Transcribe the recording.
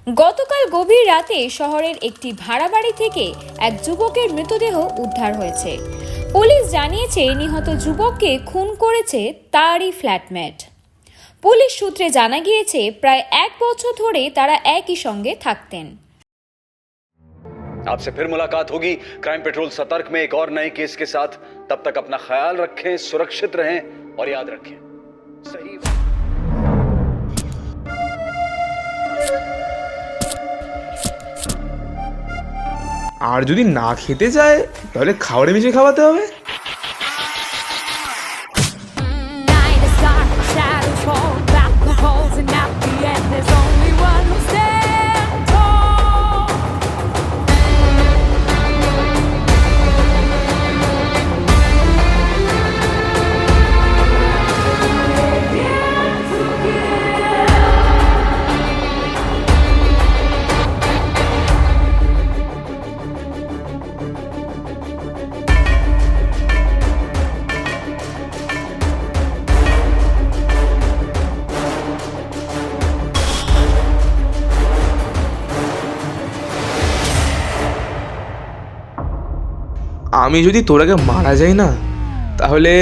গতকাল গভীর রাতে শহরের একটি ভাড়া বাড়ি থেকে এক যুবকের মৃতদেহ উদ্ধার হয়েছে। পুলিশ জানিয়েছে নিহত যুবককে খুন করেছে তারই ফ্ল্যাটমেট। পুলিশ সূত্রে জানা গিয়েছে প্রায় 1 বছর ধরে তারা একই সঙ্গে থাকতেন। आपसे फिर मुलाकात होगी क्राइम पेट्रोल सतर्क में एक और नए केस के साथ। तब तक अपना ख्याल रखें, सुरक्षित रहें और याद रखें सही। আর যদি না খেতে চায় তাহলে খাবারে মিশিয়ে খাওয়াতে হবে। Night is dark, shadows fall, back the walls, and at the end there's only one who stands tall. আমি যদি তোর আগে মারা যাই না, তাহলে